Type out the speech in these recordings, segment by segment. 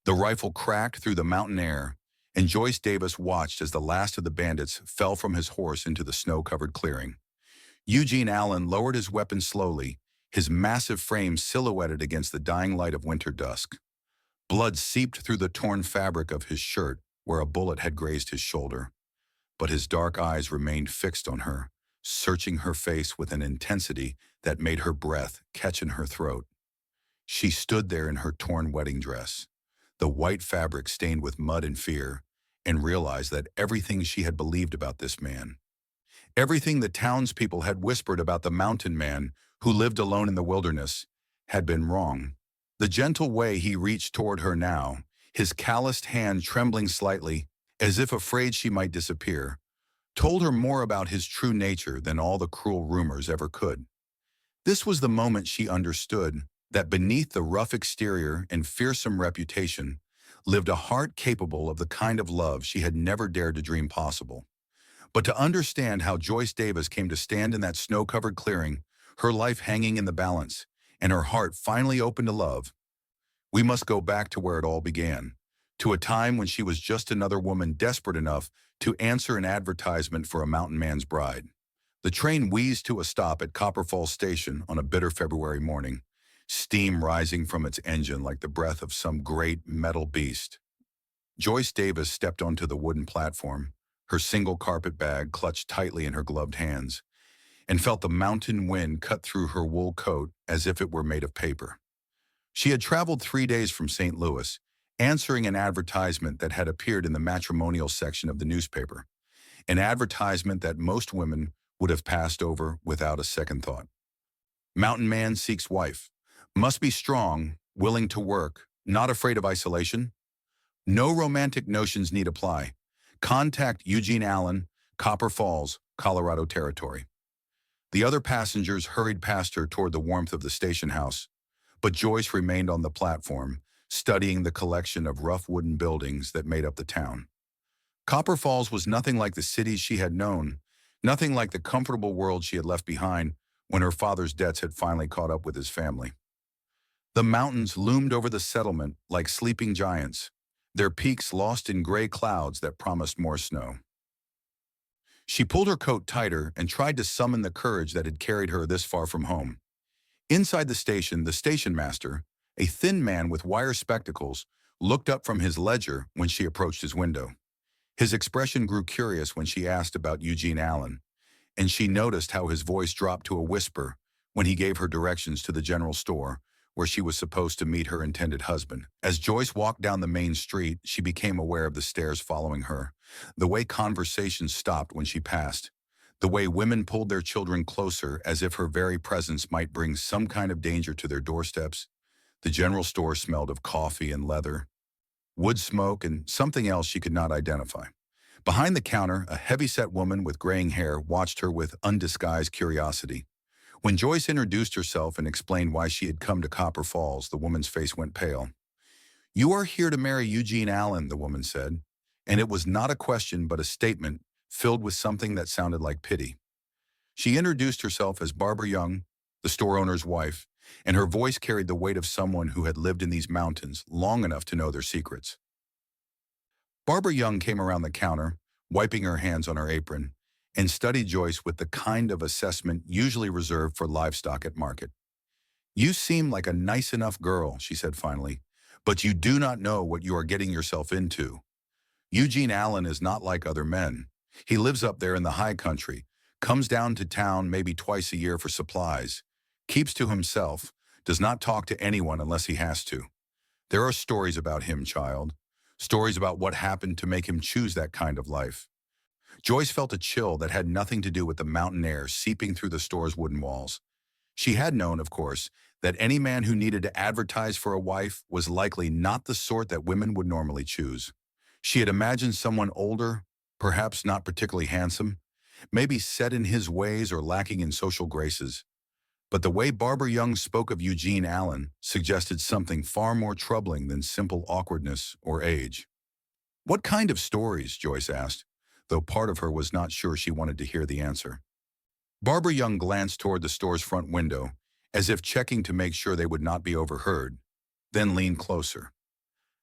The rifle cracked through the mountain air, and Joyce Davis watched as the last of the bandits fell from his horse into the snow-covered clearing. Eugene Allen lowered his weapon slowly, his massive frame silhouetted against the dying light of winter dusk. Blood seeped through the torn fabric of his shirt where a bullet had grazed his shoulder. But his dark eyes remained fixed on her, searching her face with an intensity that made her breath catch in her throat. She stood there in her torn wedding dress, the white fabric stained with mud and fear, and realized that everything she had believed about this man, everything the townspeople had whispered about the mountain man who lived alone in the wilderness, had been wrong. The gentle way he reached toward her now, his calloused hand trembling slightly, as if afraid she might disappear, told her more about his true nature than all the cruel rumors ever could. This was the moment she understood that beneath the rough exterior and fearsome reputation lived a heart capable of the kind of love she had never dared to dream possible. But to understand how Joyce Davis came to stand in that snow-covered clearing, her life hanging in the balance, and her heart finally open to love, we must go back to where it all began, to a time when she was just another woman desperate enough to answer an advertisement for a mountain man's bride. The train wheezed to a stop at Copper Falls Station on a bitter February morning, steam rising from its engine like the breath of some great metal beast. Joyce Davis stepped onto the wooden platform, her single carpet bag clutched tightly in her gloved hands, and felt the mountain wind cut through her wool coat as if it were made of paper. She had traveled 3 days from St. Louis, answering an advertisement that had appeared in the matrimonial section of the newspaper, an advertisement that most women would have passed over without a second thought. Mountain man seeks wife. Must be strong, willing to work, not afraid of isolation. No romantic notions need apply. Contact Eugene Allen, Copper Falls, Colorado Territory. The other passengers hurried past her toward the warmth of the station house, but Joyce remained on the platform, studying the collection of rough wooden buildings that made up the town. Copper Falls was nothing like the cities she had known, nothing like the comfortable world she had left behind when her father's debts had finally caught up with his family. The mountains loomed over the settlement like sleeping giants, their peaks lost in gray clouds that promised more snow. She pulled her coat tighter and tried to summon the courage that had carried her this far from home. Inside the station master, a thin man with wire spectacles, looked up from his ledger when she approached his window. His expression grew curious when she asked about Eugene Allen, and she noticed how his voice dropped to a whisper when he gave her directions to the general store where she was supposed to meet her intended husband. As Joyce walked down the main street, she became aware of the stares following her, the way conversations stopped when she passed, the way women pulled their children closer as if her very presence might bring some kind of danger to their doorsteps. The general store smelled of coffee and leather, wood smoke, and something else she could not identify. Behind the counter, a heavy-set woman with graying hair watched her with undisguised curiosity. When Joyce introduced herself and explained why she had come to Copper Falls, the woman's face went pale. "You are here to marry Eugene Allen," the woman said, and it was not a question but a statement filled with something that sounded like pity. She introduced herself as Barbara Young, the store owner's wife, and her voice carried the weight of someone who had lived in these mountains long enough to know their secrets. Barbara Young came around the counter, wiping her hands on her apron, and studied Joyce with the kind of assessment usually reserved for livestock at market. "You seem like a nice enough girl," she said finally, "but you do not know what you are getting yourself into. Eugene Allen is not like other men. He lives up there in the high country, comes down to town maybe twice a year for supplies, keeps to himself, does not talk to anyone unless he has to. There are stories about him, child, stories about what happened to make him choose that kind of life." Joyce felt a chill that had nothing to do with the mountain air seeping through the store's wooden walls. She had known, of course, that any man who needed to advertise for a wife was likely not the sort that women would normally choose. She had imagined someone older, perhaps not particularly handsome, maybe set in his ways or lacking in social graces. But the way Barbara Young spoke of Eugene Allen suggested something far more troubling than simple awkwardness or age. "What kind of stories?" Joyce asked, though part of her was not sure she wanted to hear the answer. Barbara Young glanced toward the store's front window, as if checking to make sure they would not be overheard, then leaned closer.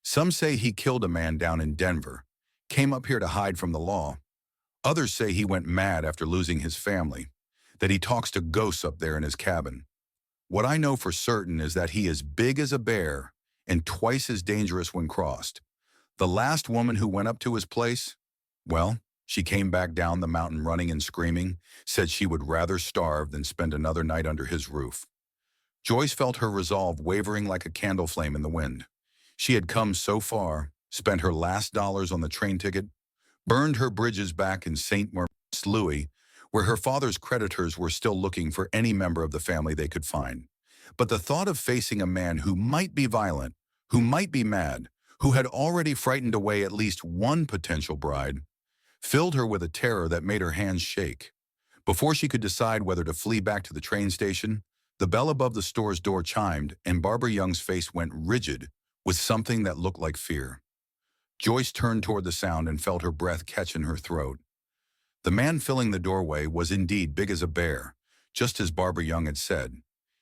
Some say he killed a man down in Denver, came up here to hide from the law. Others say he went mad after losing his family, that he talks to ghosts up there in his cabin. What I know for certain is that he is big as a bear and twice as dangerous when crossed. The last woman who went up to his place, well, she came back down the mountain running and screaming, said she would rather starve than spend another night under his roof. Joyce felt her resolve wavering like a candle flame in the wind. She had come so far, spent her last dollars on the train ticket, burned her bridges back in St. Maurice, Louis, where her father's creditors were still looking for any member of the family they could find. But the thought of facing a man who might be violent, who might be mad, who had already frightened away at least one potential bride, filled her with a terror that made her hands shake. Before she could decide whether to flee back to the train station, the bell above the store's door chimed and Barbara Young's face went rigid with something that looked like fear. Joyce turned toward the sound and felt her breath catch in her throat. The man filling the doorway was indeed big as a bear, just as Barbara Young had said.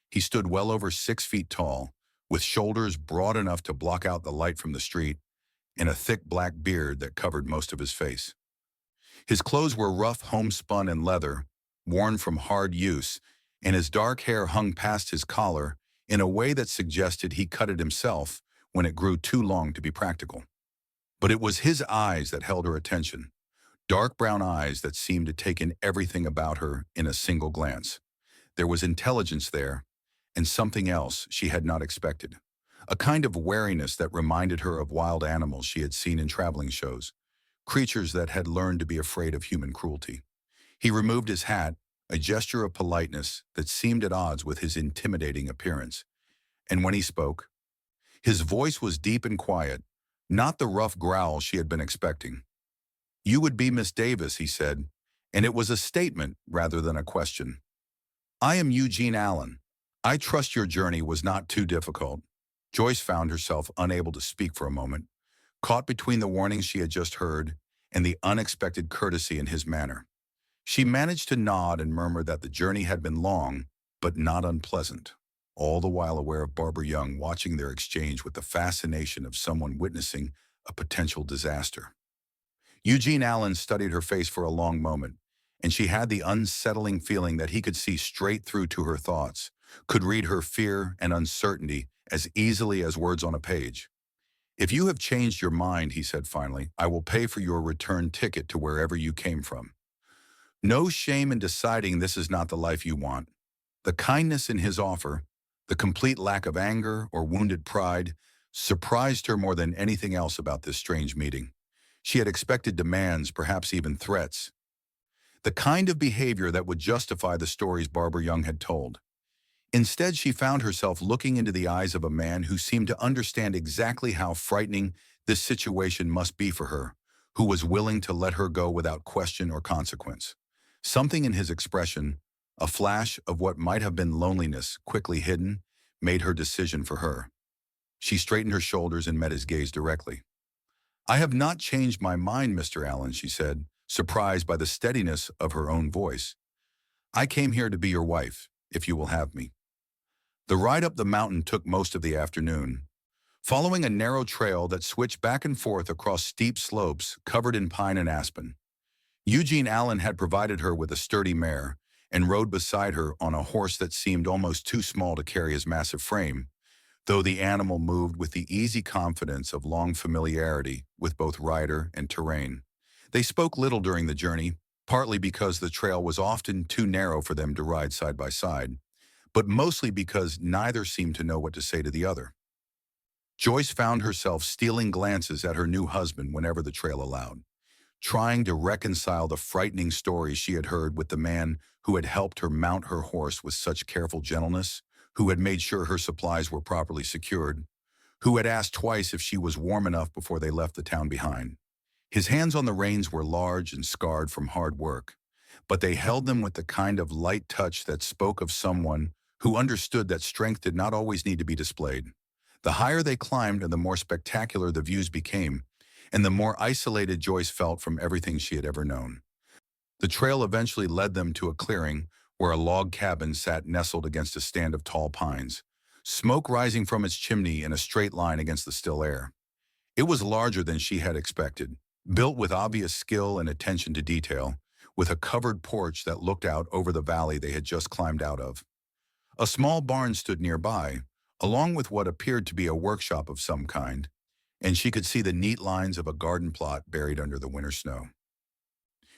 He stood well over 6 feet tall, with shoulders broad enough to block out the light from the street, and a thick black beard that covered most of his face. His clothes were rough homespun and leather, worn from hard use, and his dark hair hung past his collar in a way that suggested he cut it himself when it grew too long to be practical. But it was his eyes that held her attention, dark brown eyes that seemed to take in everything about her in a single glance. There was intelligence there, and something else she had not expected, a kind of wariness that reminded her of wild animals she had seen in traveling shows, creatures that had learned to be afraid of human cruelty. He removed his hat, a gesture of politeness that seemed at odds with his intimidating appearance. And when he spoke, his voice was deep and quiet, not the rough growl she had been expecting. "You would be Miss Davis," he said, and it was a statement rather than a question. "I am Eugene Allen. I trust your journey was not too difficult." Joyce found herself unable to speak for a moment, caught between the warnings she had just heard and the unexpected courtesy in his manner. She managed to nod and murmur that the journey had been long, but not unpleasant, all the while aware of Barbara Young watching their exchange with the fascination of someone witnessing a potential disaster. Eugene Allen studied her face for a long moment, and she had the unsettling feeling that he could see straight through to her thoughts, could read her fear and uncertainty as easily as words on a page. "If you have changed your mind," he said finally, "I will pay for your return ticket to wherever you came from. No shame in deciding this is not the life you want." The kindness in his offer, the complete lack of anger or wounded pride, surprised her more than anything else about this strange meeting. She had expected demands, perhaps even threats, the kind of behavior that would justify the stories Barbara Young had told. Instead, she found herself looking into the eyes of a man who seemed to understand exactly how frightening this situation must be for her, who was willing to let her go without question or consequence. Something in his expression, a flash of what might have been loneliness quickly hidden, made her decision for her. She straightened her shoulders and met his gaze directly. "I have not changed my mind, Mr. Allen," she said, surprised by the steadiness of her own voice. "I came here to be your wife, if you will have me." The ride up the mountain took most of the afternoon, following a narrow trail that switched back and forth across steep slopes covered in pine and aspen. Eugene Allen had provided her with a sturdy mare and rode beside her on a horse that seemed almost too small to carry his massive frame, though the animal moved with the easy confidence of long familiarity with both rider and terrain. They spoke little during the journey, partly because the trail was often too narrow for them to ride side by side, but mostly because neither seemed to know what to say to the other. Joyce found herself stealing glances at her new husband whenever the trail allowed, trying to reconcile the frightening stories she had heard with the man who had helped her mount her horse with such careful gentleness, who had made sure her supplies were properly secured, who had asked twice if she was warm enough before they left the town behind. His hands on the reins were large and scarred from hard work, but they held them with the kind of light touch that spoke of someone who understood that strength did not always need to be displayed. The higher they climbed and the more spectacular the views became, and the more isolated Joyce felt from everything she had ever known. The trail eventually led them to a clearing where a log cabin sat nestled against a stand of tall pines, smoke rising from its chimney in a straight line against the still air. It was larger than she had expected, built with obvious skill and attention to detail, with a covered porch that looked out over the valley they had just climbed out of. A small barn stood nearby, along with what appeared to be a workshop of some kind, and she could see the neat lines of a garden plot buried under the winter snow.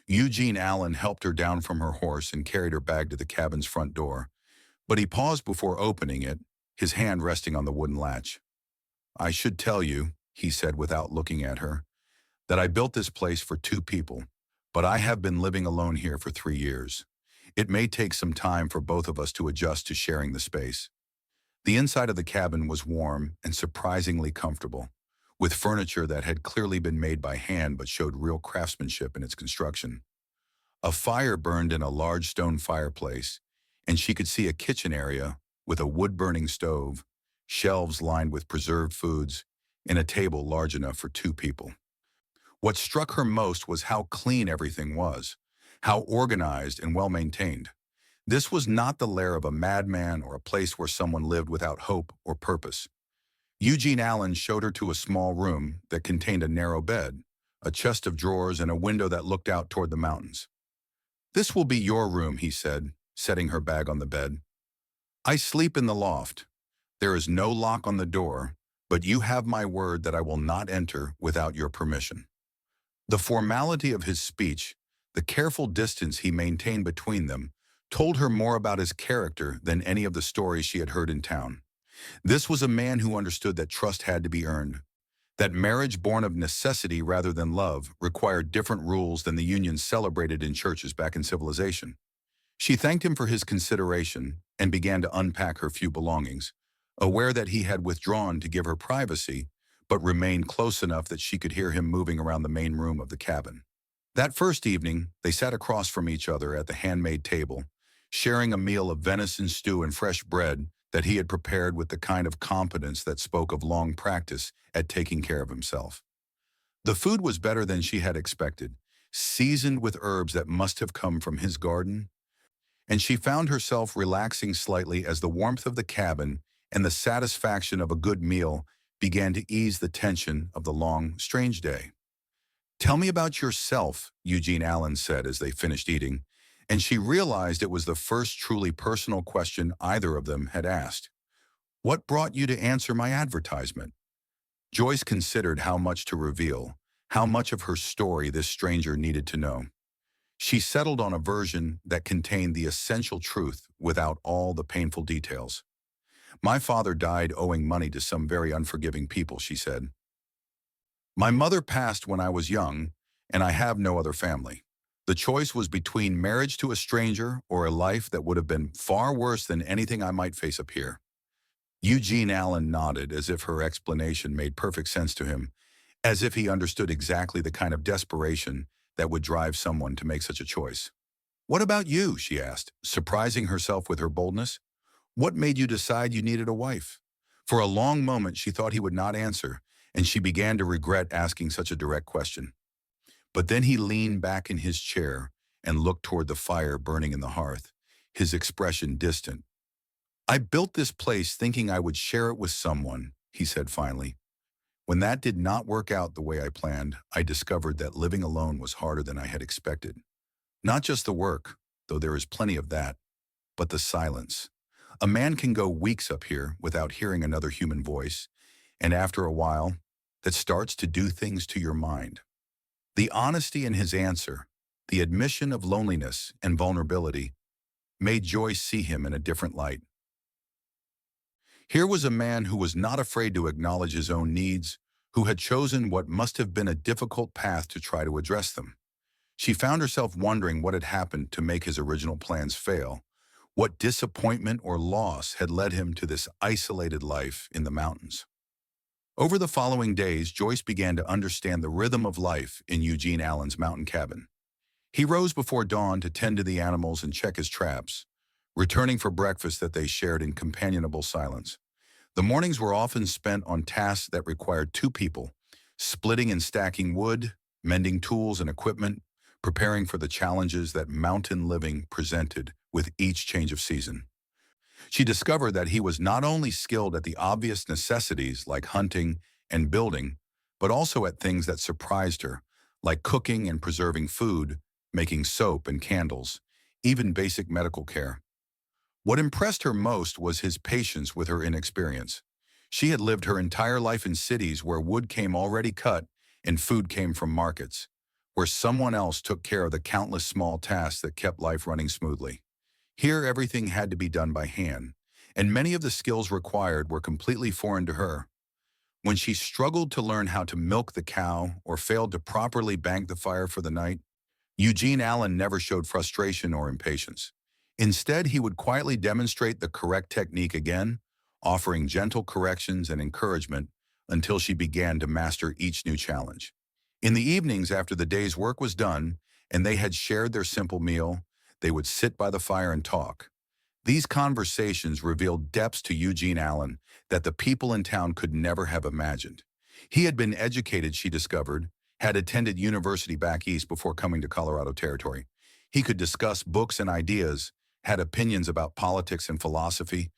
Eugene Allen helped her down from her horse and carried her bag to the cabin's front door, but he paused before opening it, his hand resting on the wooden latch. "I should tell you," he said without looking at her, "that I built this place for two people, but I have been living alone here for 3 years. It may take some time for both of us to adjust to sharing the space." The inside of the cabin was warm and surprisingly comfortable, with furniture that had clearly been made by hand but showed real craftsmanship in its construction. A fire burned in a large stone fireplace, and she could see a kitchen area with a wood-burning stove, shelves lined with preserved foods, and a table large enough for two people. What struck her most was how clean everything was, how organized and well-maintained. This was not the lair of a madman or a place where someone lived without hope or purpose. Eugene Allen showed her to a small room that contained a narrow bed, a chest of drawers, and a window that looked out toward the mountains. "This will be your room," he said, setting her bag on the bed. "I sleep in the loft. There is no lock on the door, but you have my word that I will not enter without your permission." The formality of his speech, the careful distance he maintained between them, told her more about his character than any of the stories she had heard in town. This was a man who understood that trust had to be earned, that marriage born of necessity rather than love required different rules than the unions celebrated in churches back in civilization. She thanked him for his consideration and began to unpack her few belongings, aware that he had withdrawn to give her privacy, but remained close enough that she could hear him moving around the main room of the cabin. That first evening, they sat across from each other at the handmade table, sharing a meal of venison stew and fresh bread that he had prepared with the kind of competence that spoke of long practice at taking care of himself. The food was better than she had expected, seasoned with herbs that must have come from his garden, and she found herself relaxing slightly as the warmth of the cabin and the satisfaction of a good meal began to ease the tension of the long, strange day. "Tell me about yourself," Eugene Allen said as they finished eating, and she realized it was the first truly personal question either of them had asked. "What brought you to answer my advertisement?" Joyce considered how much to reveal, how much of her story this stranger needed to know. She settled on a version that contained the essential truth without all the painful details. "My father died owing money to some very unforgiving people," she said. "My mother passed when I was young, and I have no other family. The choice was between marriage to a stranger or a life that would have been far worse than anything I might face up here." Eugene Allen nodded as if her explanation made perfect sense to him, as if he understood exactly the kind of desperation that would drive someone to make such a choice. "What about you?" she asked, surprising herself with her boldness. "What made you decide you needed a wife?" For a long moment she thought he would not answer, and she began to regret asking such a direct question. But then he leaned back in his chair and looked toward the fire burning in the hearth, his expression distant. "I built this place thinking I would share it with someone," he said finally. "When that did not work out the way I planned, I discovered that living alone was harder than I had expected. Not just the work, though there is plenty of that, but the silence. A man can go weeks up here without hearing another human voice, and after a while, that starts to do things to your mind." The honesty in his answer, the admission of loneliness and vulnerability, made Joyce see him in a different light. Here was a man who was not afraid to acknowledge his own needs, who had chosen what must have been a difficult path to try to address them. She found herself wondering what had happened to make his original plans fail, what disappointment or loss had led him to this isolated life in the mountains. Over the following days, Joyce began to understand the rhythm of life in Eugene Allen's mountain cabin. He rose before dawn to tend to the animals and check his traps, returning for breakfast that they shared in companionable silence. The mornings were often spent on tasks that required two people, splitting and stacking wood, mending tools and equipment, preparing for the challenges that mountain living presented with each change of season. She discovered that he was not only skilled at the obvious necessities like hunting and building, but also at things that surprised her, like cooking and preserving food, making soap and candles, even basic medical care. What impressed her most was his patience with her inexperience. She had lived her entire life in cities where wood came already cut and food came from markets, where someone else took care of the countless small tasks that kept life running smoothly. Here, everything had to be done by hand, and many of the skills required were completely foreign to her. When she struggled to learn how to milk the cow or failed to properly bank the fire for the night, Eugene Allen never showed frustration or impatience. Instead, he would quietly demonstrate the correct technique again, offering gentle corrections and encouragement until she began to master each new challenge. In the evenings after the day's work was done and they had shared their simple meal, they would sit by the fire and talk. These conversations revealed depths to Eugene Allen that the people in town could never have imagined. He had been educated, she discovered, had attended university back east before coming to Colorado Territory. He could discuss books and ideas, had opinions about politics and philosophy,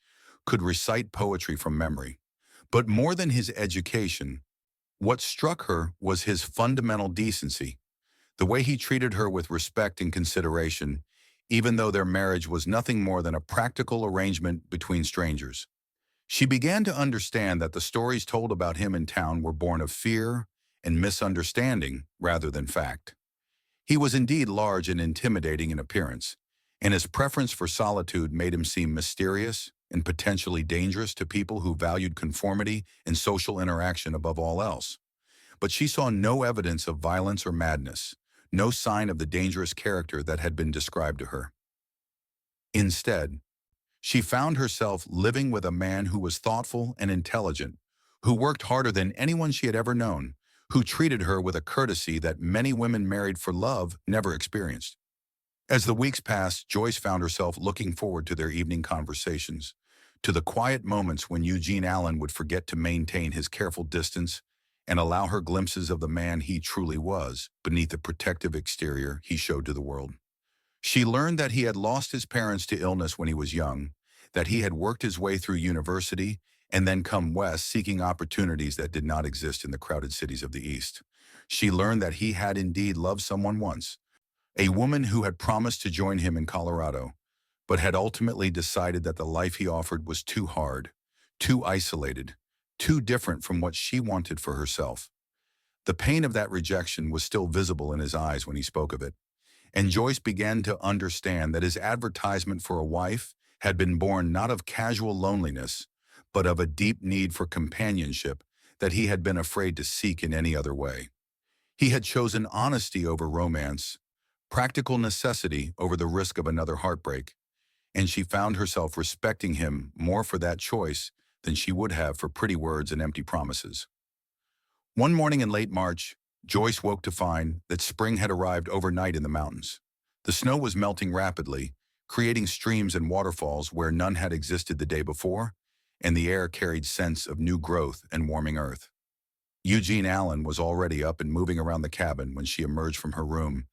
could recite poetry from memory. But more than his education, what struck her was his fundamental decency, the way he treated her with respect and consideration, even though their marriage was nothing more than a practical arrangement between strangers. She began to understand that the stories told about him in town were born of fear and misunderstanding rather than fact. He was indeed large and intimidating in appearance, and his preference for solitude made him seem mysterious and potentially dangerous to people who valued conformity and social interaction above all else. But she saw no evidence of violence or madness, no sign of the dangerous character that had been described to her. Instead, she found herself living with a man who was thoughtful and intelligent, who worked harder than anyone she had ever known, who treated her with a courtesy that many women married for love never experienced. As the weeks passed, Joyce found herself looking forward to their evening conversations, to the quiet moments when Eugene Allen would forget to maintain his careful distance and allow her glimpses of the man he truly was beneath the protective exterior he showed to the world. She learned that he had lost his parents to illness when he was young, that he had worked his way through university and then come west seeking opportunities that did not exist in the crowded cities of the East. She learned that he had indeed loved someone once, a woman who had promised to join him in Colorado, but had ultimately decided that the life he offered was too hard, too isolated, too different from what she wanted for herself. The pain of that rejection was still visible in his eyes when he spoke of it, and Joyce began to understand that his advertisement for a wife had been born not of casual loneliness, but of a deep need for companionship that he had been afraid to seek in any other way. He had chosen honesty over romance, practical necessity over the risk of another heartbreak, and she found herself respecting him more for that choice than she would have for pretty words and empty promises. One morning in late March, Joyce woke to find that spring had arrived overnight in the mountains. The snow was melting rapidly, creating streams and waterfalls where none had existed the day before, and the air carried scents of new growth and warming earth. Eugene Allen was already up and moving around the cabin when she emerged from her room,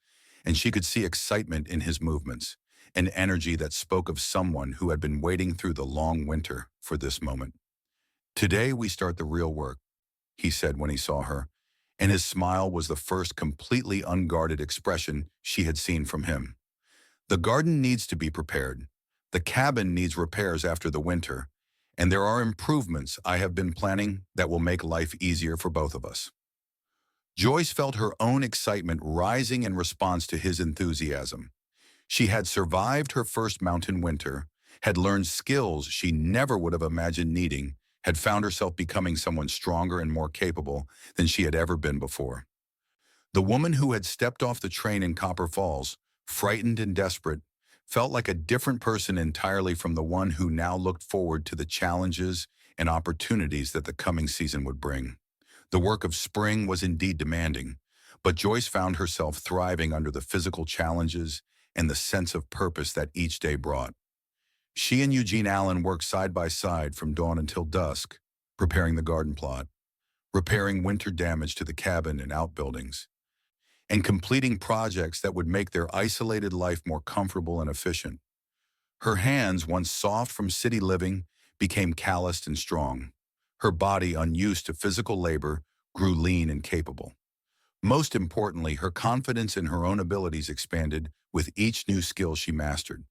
and she could see excitement in his movements, an energy that spoke of someone who had been waiting through the long winter for this moment. "Today we start the real work," he said when he saw her, and his smile was the first completely unguarded expression she had seen from him. "The garden needs to be prepared. The cabin needs repairs after the winter, and there are improvements I have been planning that will make life easier for both of us." Joyce felt her own excitement rising in response to his enthusiasm. She had survived her first mountain winter, had learned skills she never would have imagined needing, had found herself becoming someone stronger and more capable than she had ever been before. The woman who had stepped off the train in Copper Falls, frightened and desperate, felt like a different person entirely from the one who now looked forward to the challenges and opportunities that the coming season would bring. The work of spring was indeed demanding, but Joyce found herself thriving under the physical challenges and the sense of purpose that each day brought. She and Eugene Allen worked side by side from dawn until dusk, preparing the garden plot, repairing winter damage to the cabin and outbuildings, and completing projects that would make their isolated life more comfortable and efficient. Her hands, once soft from city living, became calloused and strong. Her body, unused to physical labor, grew lean and capable. Most importantly, her confidence in her own abilities expanded with each new skill she mastered.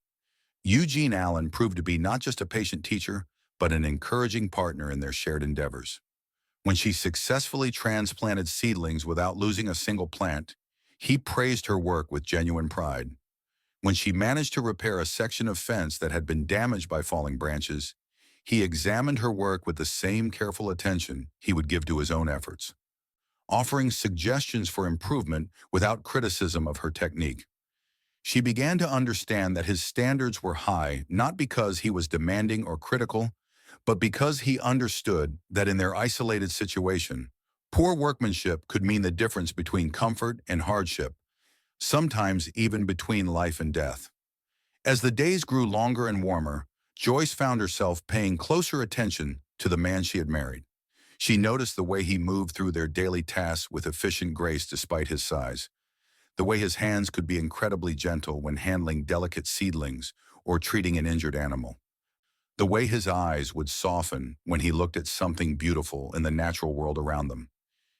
Eugene Allen proved to be not just a patient teacher, but an encouraging partner in their shared endeavors. When she successfully transplanted seedlings without losing a single plant, he praised her work with genuine pride. When she managed to repair a section of fence that had been damaged by falling branches, he examined her work with the same careful attention he would give to his own efforts, offering suggestions for improvement without criticism of her technique. She began to understand that his standards were high not because he was demanding or critical, but because he understood that in their isolated situation, poor workmanship could mean the difference between comfort and hardship, sometimes even between life and death. As the days grew longer and warmer, Joyce found herself paying closer attention to the man she had married. She noticed the way he moved through their daily tasks with efficient grace despite his size, the way his hands could be incredibly gentle when handling delicate seedlings or treating an injured animal, the way his eyes would soften when he looked at something beautiful in the natural world around them.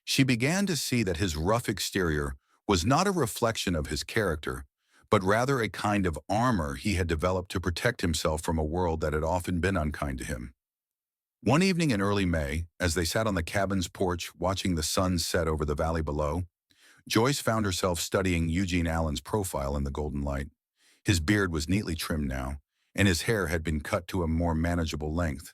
She began to see that his rough exterior was not a reflection of his character, but rather a kind of armor he had developed to protect himself from a world that had often been unkind to him. One evening in early May, as they sat on the cabin's porch watching the sun set over the valley below, Joyce found herself studying Eugene Allen's profile in the golden light. His beard was neatly trimmed now, and his hair had been cut to a more manageable length,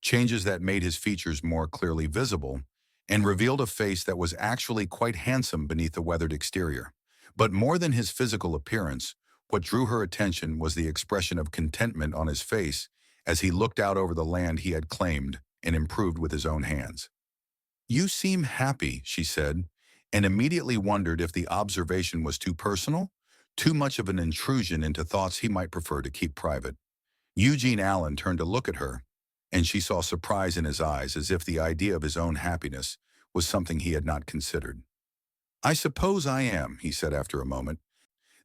changes that made his features more clearly visible and revealed a face that was actually quite handsome beneath the weathered exterior. But more than his physical appearance, what drew her attention was the expression of contentment on his face as he looked out over the land he had claimed and improved with his own hands. "You seem happy," she said, and immediately wondered if the observation was too personal, too much of an intrusion into thoughts he might prefer to keep private. Eugene Allen turned to look at her, and she saw surprise in his eyes as if the idea of his own happiness was something he had not considered. "I suppose I am," he said after a moment.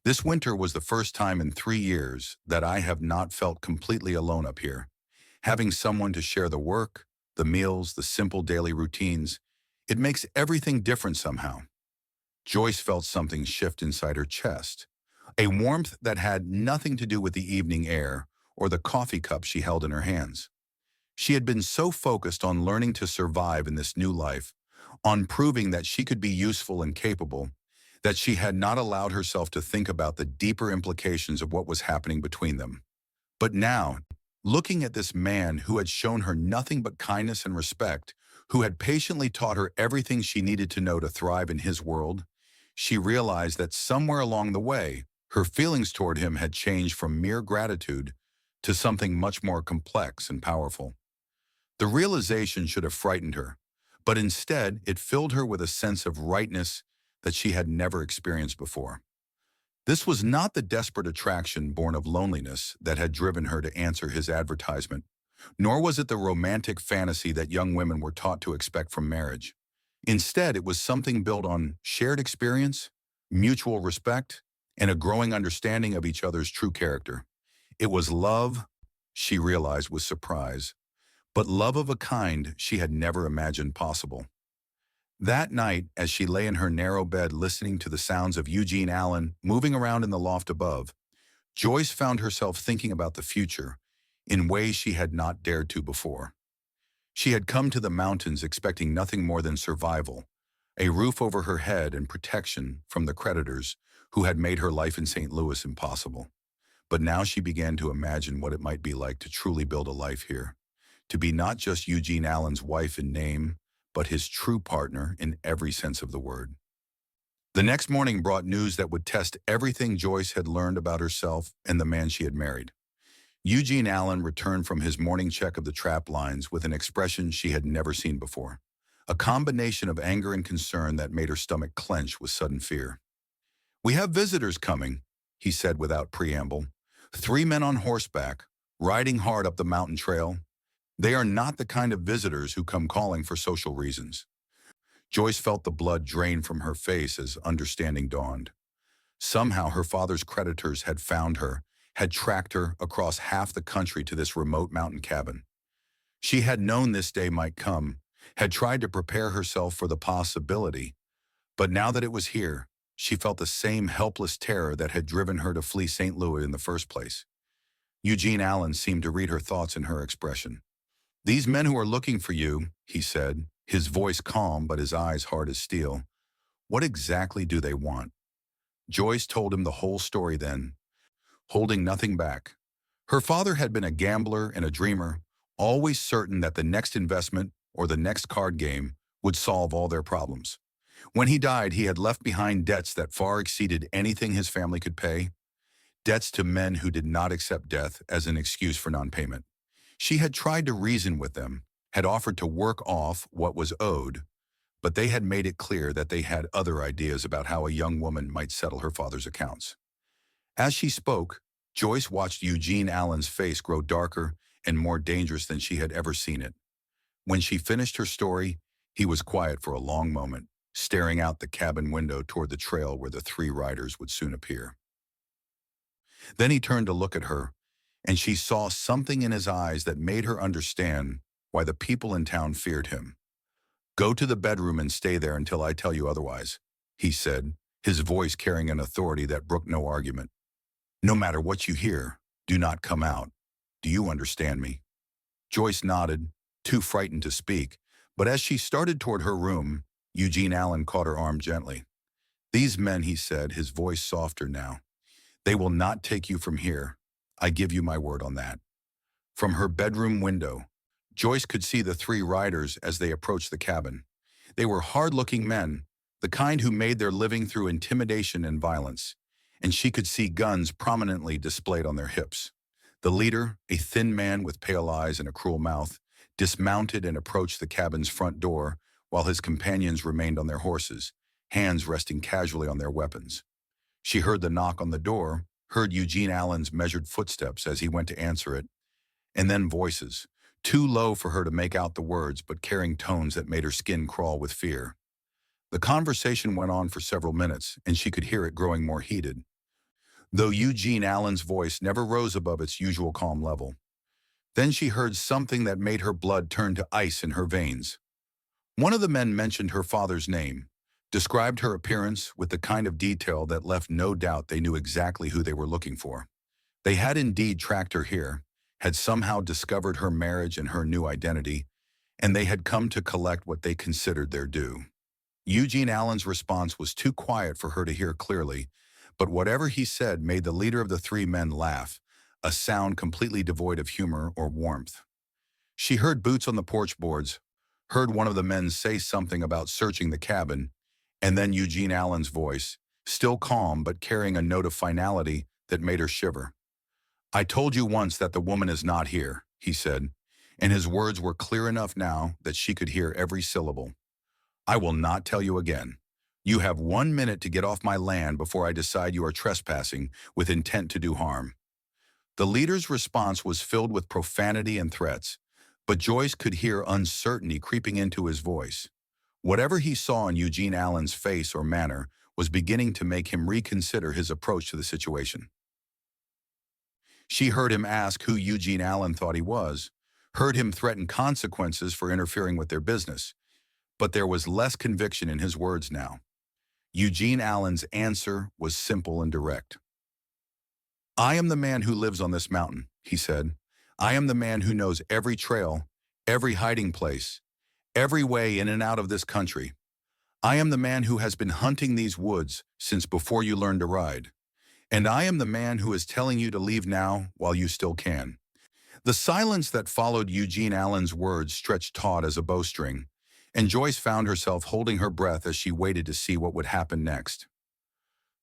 "This winter was the first time in 3 years that I have not felt completely alone up here. Having someone to share the work, the meals, the simple daily routines, it makes everything different somehow." Joyce felt something shift inside her chest, a warmth that had nothing to do with the evening air or the coffee cup she held in her hands. She had been so focused on learning to survive in this new life, on proving that she could be useful and capable, that she had not allowed herself to think about the deeper implications of what was happening between them. But now, looking at this man who had shown her nothing but kindness and respect, who had patiently taught her everything she needed to know to thrive in his world, she realized that somewhere along the way, her feelings toward him had changed from mere gratitude to something much more complex and powerful. The realization should have frightened her, but instead it filled her with a sense of rightness that she had never experienced before. This was not the desperate attraction born of loneliness that had driven her to answer his advertisement, nor was it the romantic fantasy that young women were taught to expect from marriage. Instead, it was something built on shared experience, mutual respect, and a growing understanding of each other's true character. It was love, she realized with surprise, but love of a kind she had never imagined possible. That night, as she lay in her narrow bed listening to the sounds of Eugene Allen moving around in the loft above, Joyce found herself thinking about the future in ways she had not dared to before. She had come to the mountains expecting nothing more than survival, a roof over her head and protection from the creditors who had made her life in St. Louis impossible. But now she began to imagine what it might be like to truly build a life here, to be not just Eugene Allen's wife in name, but his true partner in every sense of the word. The next morning brought news that would test everything Joyce had learned about herself and the man she had married. Eugene Allen returned from his morning check of the trap lines with an expression she had never seen before, a combination of anger and concern that made her stomach clench with sudden fear. "We have visitors coming," he said without preamble. "3 men on horseback, riding hard up the mountain trail. They are not the kind of visitors who come calling for social reasons." Joyce felt the blood drain from her face as understanding dawned. Somehow her father's creditors had found her, had tracked her across half the country to this remote mountain cabin. She had known this day might come, had tried to prepare herself for the possibility, but now that it was here, she felt the same helpless terror that had driven her to flee St. Louis in the first place. Eugene Allen seemed to read her thoughts in her expression. "These men who are looking for you," he said, his voice calm but his eyes hard as steel, "what exactly do they want?" Joyce told him the whole story then, holding nothing back. Her father had been a gambler and a dreamer, always certain that the next investment or the next card game would solve all their problems. When he died, he had left behind debts that far exceeded anything his family could pay, debts to men who did not accept death as an excuse for non-payment. She had tried to reason with them, had offered to work off what was owed, but they had made it clear that they had other ideas about how a young woman might settle her father's accounts. As she spoke, Joyce watched Eugene Allen's face grow darker and more dangerous than she had ever seen it. When she finished her story, he was quiet for a long moment, staring out the cabin window toward the trail where the three riders would soon appear. Then he turned to look at her, and she saw something in his eyes that made her understand why the people in town feared him. "Go to the bedroom and stay there until I tell you otherwise," he said, his voice carrying an authority that brooked no argument. "No matter what you hear, do not come out. Do you understand me?" Joyce nodded, too frightened to speak, but as she started toward her room, Eugene Allen caught her arm gently. "These men," he said, his voice softer now, "they will not take you from here. I give you my word on that." From her bedroom window, Joyce could see the three riders as they approached the cabin. They were hard-looking men, the kind who made their living through intimidation and violence, and she could see guns prominently displayed on their hips. The leader, a thin man with pale eyes and a cruel mouth, dismounted and approached the cabin's front door, while his companions remained on their horses, hands resting casually on their weapons. She heard the knock on the door, heard Eugene Allen's measured footsteps as he went to answer it, and then voices, too low for her to make out the words but carrying tones that made her skin crawl with fear. The conversation went on for several minutes, and she could hear it growing more heated, though Eugene Allen's voice never rose above its usual calm level. Then she heard something that made her blood turn to ice in her veins. One of the men mentioned her father's name, described her appearance with the kind of detail that left no doubt they knew exactly who they were looking for. They had indeed tracked her here, had somehow discovered her marriage and her new identity, and they had come to collect what they considered their due. Eugene Allen's response was too quiet for her to hear clearly, but whatever he said made the leader of the three men laugh, a sound completely devoid of humor or warmth. She heard boots on the porch boards, heard one of the men say something about searching the cabin, and then Eugene Allen's voice, still calm but carrying a note of finality that made her shiver. "I told you once that the woman is not here," he said, and his words were clear enough now that she could hear every syllable. "I will not tell you again. You have 1 minute to get off my land before I decide you are trespassing with intent to do harm." The leader's response was filled with profanity and threats, but Joyce could hear uncertainty creeping into his voice. Whatever he saw in Eugene Allen's face or manner was beginning to make him reconsider his approach to the situation. She heard him ask who Eugene Allen thought he was, heard him threaten consequences for interfering with their business, but there was less conviction in his words now. Eugene Allen's answer was simple and direct. "I am the man who lives on this mountain," he said. "I am the man who knows every trail, every hiding place, every way in and out of this country. I am the man who has been hunting these woods since before you learned to ride. And I am the man who is telling you to leave now while you still can." The silence that followed Eugene Allen's words stretched taut as a bowstring, and Joyce found herself holding her breath as she waited to see what would happen next.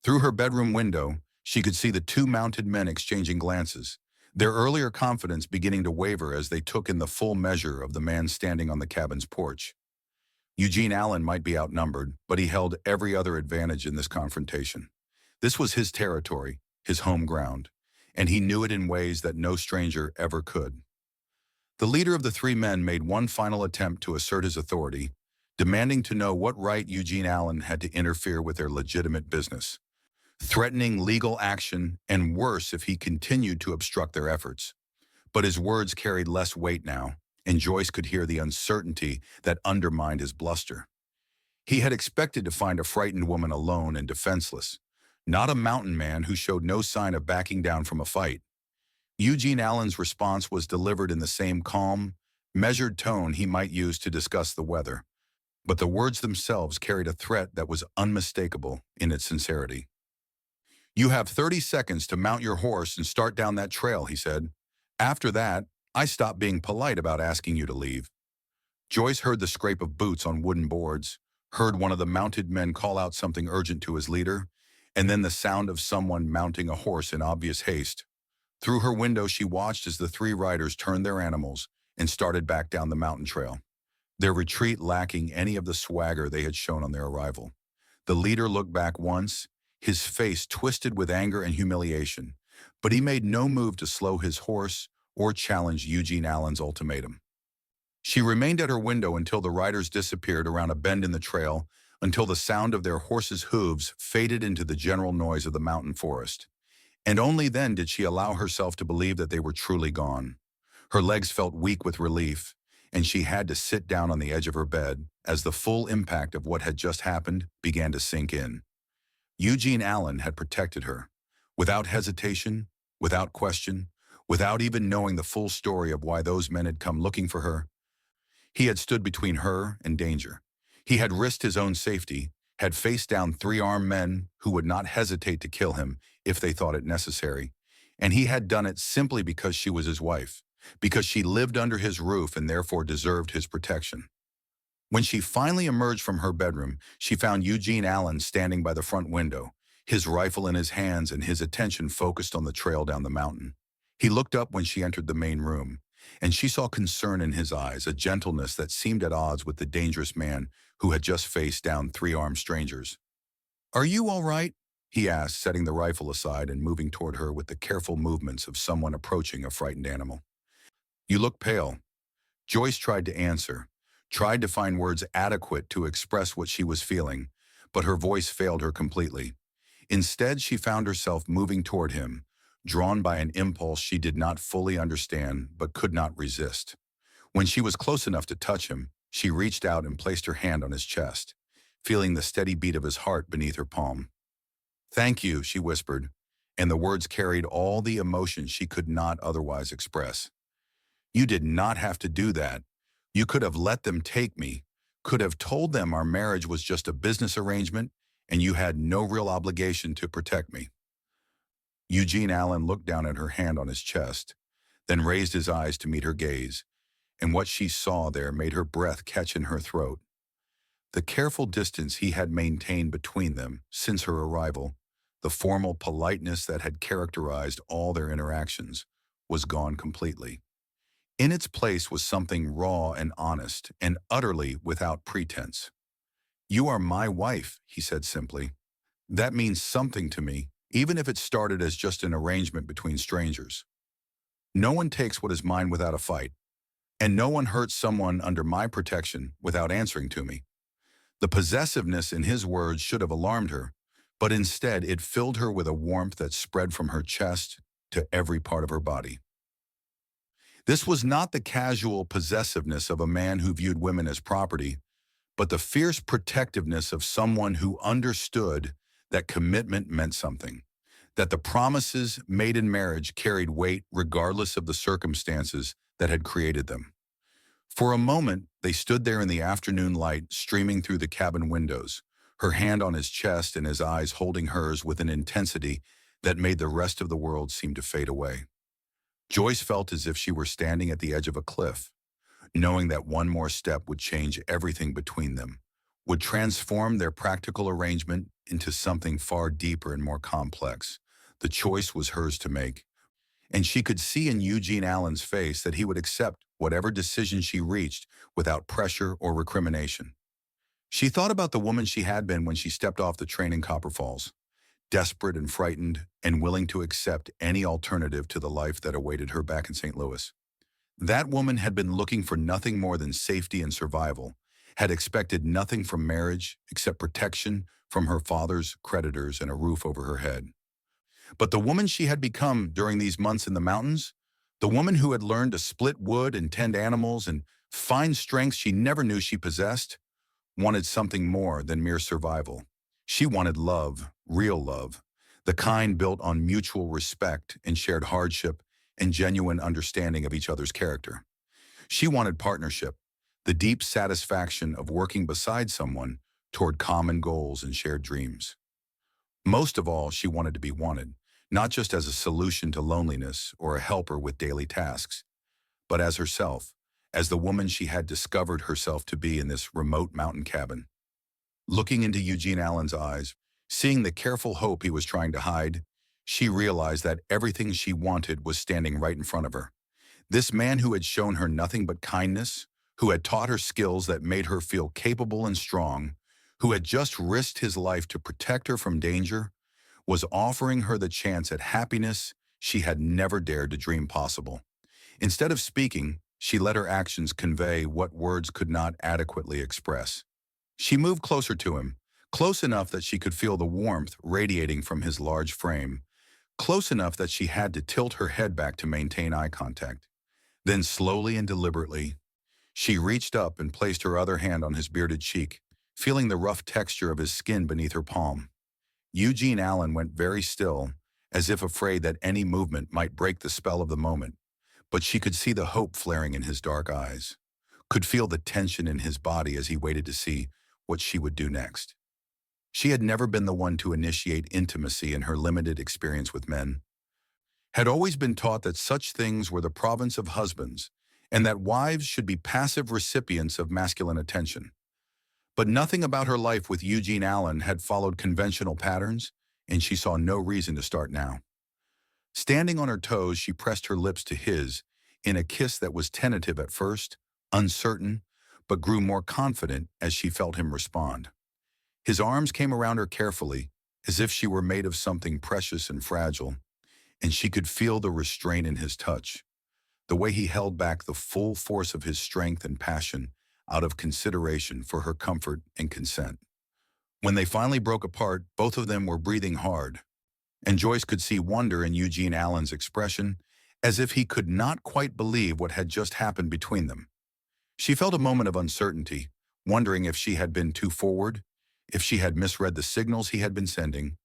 Through her bedroom window, she could see the two mounted men exchanging glances, their earlier confidence beginning to waver as they took in the full measure of the man standing on the cabin's porch. Eugene Allen might be outnumbered, but he held every other advantage in this confrontation. This was his territory, his home ground, and he knew it in ways that no stranger ever could. The leader of the three men made one final attempt to assert his authority, demanding to know what right Eugene Allen had to interfere with their legitimate business, threatening legal action and worse if he continued to obstruct their efforts. But his words carried less weight now. and Joyce could hear the uncertainty that undermined his bluster. He had expected to find a frightened woman alone and defenseless, not a mountain man who showed no sign of backing down from a fight. Eugene Allen's response was delivered in the same calm, measured tone he might use to discuss the weather, but the words themselves carried a threat that was unmistakable in its sincerity. "You have 30 seconds to mount your horse and start down that trail," he said. "After that, I stop being polite about asking you to leave." Joyce heard the scrape of boots on wooden boards, heard one of the mounted men call out something urgent to his leader, and then the sound of someone mounting a horse in obvious haste. Through her window, she watched as the three riders turned their animals and started back down the mountain trail, their retreat lacking any of the swagger they had shown on their arrival. The leader looked back once, his face twisted with anger and humiliation, but he made no move to slow his horse or challenge Eugene Allen's ultimatum. She remained at her window until the riders disappeared around a bend in the trail, until the sound of their horses' hooves faded into the general noise of the mountain forest. And only then did she allow herself to believe that they were truly gone. Her legs felt weak with relief, and she had to sit down on the edge of her bed as the full impact of what had just happened began to sink in. Eugene Allen had protected her, without hesitation, without question, without even knowing the full story of why those men had come looking for her. He had stood between her and danger. He had risked his own safety, had faced down three armed men who would not hesitate to kill him if they thought it necessary, and he had done it simply because she was his wife, because she lived under his roof and therefore deserved his protection. When she finally emerged from her bedroom, she found Eugene Allen standing by the front window, his rifle in his hands and his attention focused on the trail down the mountain. He looked up when she entered the main room, and she saw concern in his eyes, a gentleness that seemed at odds with the dangerous man who had just faced down three armed strangers. "Are you all right?" he asked, setting the rifle aside and moving toward her with the careful movements of someone approaching a frightened animal. "You look pale." Joyce tried to answer, tried to find words adequate to express what she was feeling, but her voice failed her completely. Instead, she found herself moving toward him, drawn by an impulse she did not fully understand but could not resist. When she was close enough to touch him, she reached out and placed her hand on his chest, feeling the steady beat of his heart beneath her palm. "Thank you," she whispered, and the words carried all the emotion she could not otherwise express. "You did not have to do that. You could have let them take me, could have told them our marriage was just a business arrangement and you had no real obligation to protect me." Eugene Allen looked down at her hand on his chest, then raised his eyes to meet her gaze, and what she saw there made her breath catch in her throat. The careful distance he had maintained between them since her arrival, the formal politeness that had characterized all their interactions, was gone completely. In its place was something raw and honest and utterly without pretense. "You are my wife," he said simply. "That means something to me, even if it started as just an arrangement between strangers. No one takes what is mine without a fight, and no one hurts someone under my protection without answering to me." The possessiveness in his words should have alarmed her, but instead it filled her with a warmth that spread from her chest to every part of her body. This was not the casual possessiveness of a man who viewed women as property, but the fierce protectiveness of someone who understood that commitment meant something, that the promises made in marriage carried weight regardless of the circumstances that had created them. For a moment, they stood there in the afternoon light streaming through the cabin windows, her hand on his chest and his eyes holding hers with an intensity that made the rest of the world seem to fade away. Joyce felt as if she were standing at the edge of a cliff, knowing that one more step would change everything between them, would transform their practical arrangement into something far deeper and more complex. The choice was hers to make, and she could see in Eugene Allen's face that he would accept whatever decision she reached without pressure or recrimination. She thought about the woman she had been when she stepped off the train in Copper Falls, desperate and frightened and willing to accept any alternative to the life that awaited her back in St. Louis. That woman had been looking for nothing more than safety and survival, had expected nothing from marriage except protection from her father's creditors and a roof over her head. But the woman she had become during these months in the mountains The woman who had learned to split wood and tend animals and find strengths she never knew she possessed wanted something more than mere survival. She wanted love, real love, the kind built on mutual respect and shared hardship and genuine understanding of each other's character. She wanted partnership, the deep satisfaction of working beside someone toward common goals and shared dreams. Most of all, she wanted to be wanted, not just as a solution to loneliness or a helper with daily tasks, but as herself, as the woman she had discovered herself to be in this remote mountain cabin. Looking into Eugene Allen's eyes, seeing the careful hope he was trying to hide, she realized that everything she wanted was standing right in front of her. This man who had shown her nothing but kindness, who had taught her skills that made her feel capable and strong, who had just risked his life to protect her from danger, was offering her the chance at happiness she had never dared to dream possible. Instead of speaking, she let her actions convey what words could not adequately express. She moved closer to him, close enough that she could feel the warmth radiating from his large frame, close enough that she had to tilt her head back to maintain eye contact. Then slowly and deliberately, she reached up and placed her other hand on his bearded cheek, feeling the rough texture of his skin beneath her palm. Eugene Allen went very still, as if afraid that any movement might break the spell of the moment, but she could see the hope flaring in his dark eyes, could feel the tension in his body as he waited to see what she would do next. She had never been the one to initiate intimacy in her limited experience with men, had always been taught that such things were the province of husbands, and that wives should be passive recipients of masculine attention. But nothing about her life with Eugene Allen had followed conventional patterns, and she saw no reason to start now. Standing on her toes, she pressed her lips to his in a kiss that was tentative at first, uncertain, but grew more confident as she felt him respond. His arms came around her carefully, as if she were made of something precious and fragile, and she could feel the restraint in his touch, the way he held back the full force of his strength and passion out of consideration for her comfort and consent. When they finally broke apart, both of them were breathing hard, and Joyce could see wonder in Eugene Allen's expression, as if he could not quite believe what had just happened between them. She felt a moment of uncertainty, wondering if she had been too forward, if she had misread the signals he had been sending,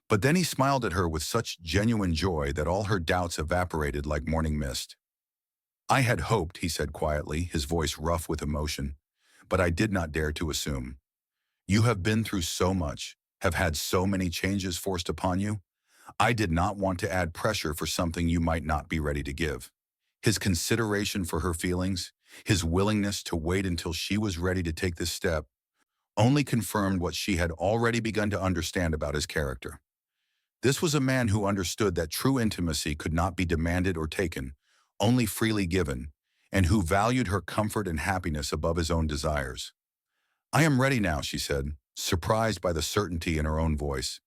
but then he smiled at her with such genuine joy that all her doubts evaporated like morning mist. "I had hoped," he said quietly, his voice rough with emotion, "but I did not dare to assume. You have been through so much, have had so many changes forced upon you. I did not want to add pressure for something you might not be ready to give." His consideration for her feelings, his willingness to wait until she was ready to take this step, only confirmed what she had already begun to understand about his character. This was a man who understood that true intimacy could not be demanded or taken, only freely given, and who valued her comfort and happiness above his own desires. "I am ready now," she said, surprised by the certainty in her own voice.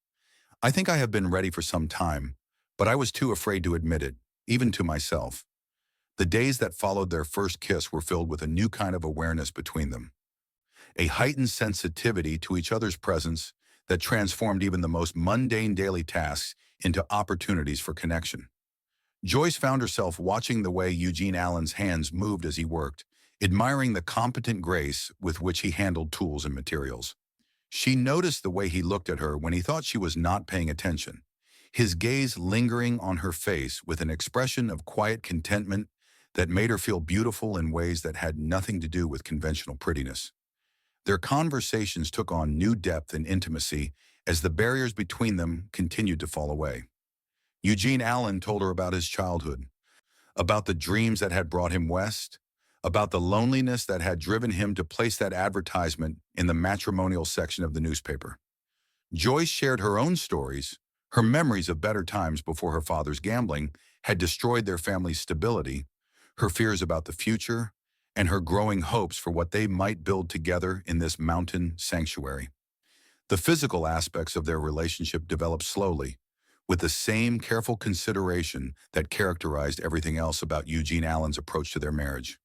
"I think I have been ready for some time, but I was too afraid to admit it, even to myself." The days that followed their first kiss were filled with a new kind of awareness between them, a heightened sensitivity to each other's presence that transformed even the most mundane daily tasks into opportunities for connection. Joyce found herself watching the way Eugene Allen's hands moved as he worked, admiring the competent grace with which he handled tools and materials. She noticed the way he looked at her when he thought she was not paying attention, his gaze lingering on her face with an expression of quiet contentment that made her feel beautiful in ways that had nothing to do with conventional prettiness. Their conversations took on new depth and intimacy as the barriers between them continued to fall away. Eugene Allen told her about his childhood, about the dreams that had brought him west, about the loneliness that had driven him to place that advertisement in the matrimonial section of the newspaper. Joyce shared her own stories, her memories of better times before her father's gambling had destroyed their family's stability, her fears about the future, and her growing hopes for what they might build together in this mountain sanctuary. The physical aspects of their relationship developed slowly, with the same careful consideration that characterized everything else about Eugene Allen's approach to their marriage.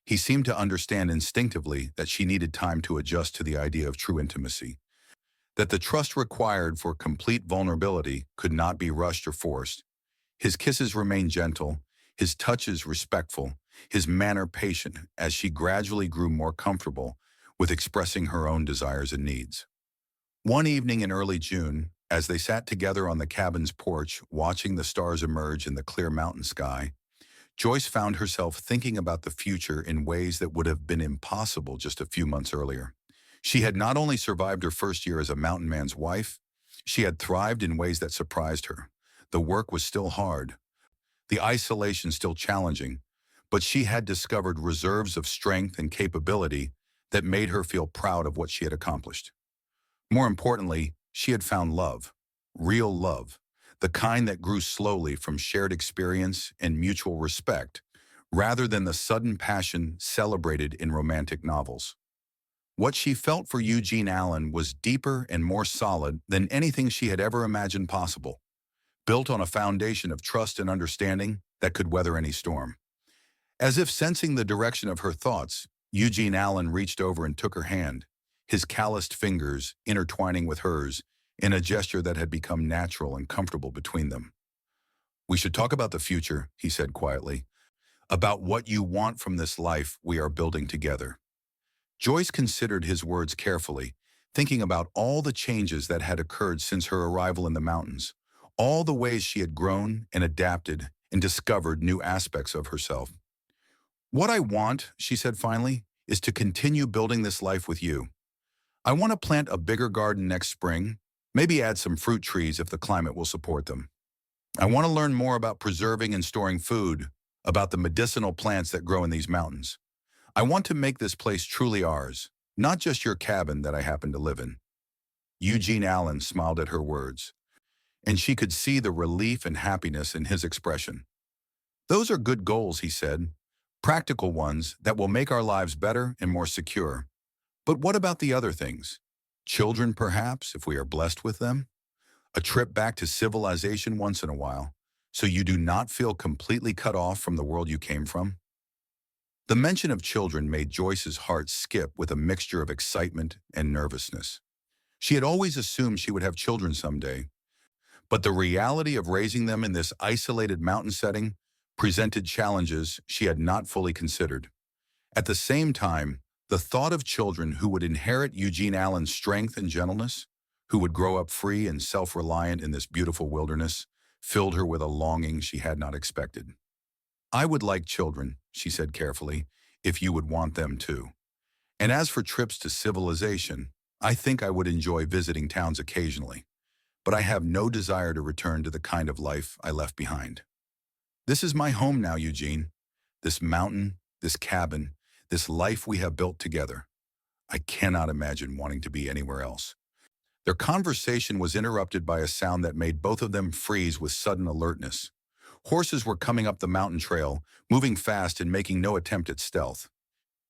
He seemed to understand instinctively that she needed time to adjust to the idea of true intimacy, that the trust required for complete vulnerability could not be rushed or forced. His kisses remained gentle, his touches respectful, his manner patient as she gradually grew more comfortable with expressing her own desires and needs. One evening in early June, as they sat together on the cabin's porch watching the stars emerge in the clear mountain sky, Joyce found herself thinking about the future in ways that would have been impossible just a few months earlier. She had not only survived her first year as a mountain man's wife, she had thrived in ways that surprised her. The work was still hard, the isolation still challenging, but she had discovered reserves of strength and capability that made her feel proud of what she had accomplished. More importantly, she had found love, real love, the kind that grew slowly from shared experience and mutual respect, rather than the sudden passion celebrated in romantic novels. What she felt for Eugene Allen was deeper and more solid than anything she had ever imagined possible, built on a foundation of trust and understanding that could weather any storm. As if sensing the direction of her thoughts, Eugene Allen reached over and took her hand, his calloused fingers intertwining with hers in a gesture that had become natural and comfortable between them. "We should talk about the future," he said quietly, "about what you want from this life we are building together." Joyce considered his words carefully, thinking about all the changes that had occurred since her arrival in the mountains, all the ways she had grown and adapted and discovered new aspects of herself. "What I want," she said finally, "is to continue building this life with you. I want to plant a bigger garden next spring, maybe add some fruit trees if the climate will support them. I want to learn more about preserving and storing food, about the medicinal plants that grow in these mountains. I want to make this place truly ours, not just your cabin that I happen to live in." Eugene Allen smiled at her words, and she could see the relief and happiness in his expression. "Those are good goals," he said, "practical ones that will make our lives better and more secure. But what about the other things? Children, perhaps, if we are blessed with them? A trip back to civilization once in a while, so you do not feel completely cut off from the world you came from?" The mention of children made Joyce's heart skip with a mixture of excitement and nervousness. She had always assumed she would have children someday, but the reality of raising them in this isolated mountain setting presented challenges she had not fully considered. At the same time, the thought of children who would inherit Eugene Allen's strength and gentleness, who would grow up free and self-reliant in this beautiful wilderness, filled her with a longing she had not expected. "I would like children," she said carefully, "if you would want them too. And as for trips to civilization, I think I would enjoy visiting towns occasionally, but I have no desire to return to the kind of life I left behind. This is my home now, Eugene. This mountain, this cabin, this life we have built together. I cannot imagine wanting to be anywhere else." Their conversation was interrupted by a sound that made both of them freeze with sudden alertness. Horses were coming up the mountain trail, moving fast and making no attempt at stealth.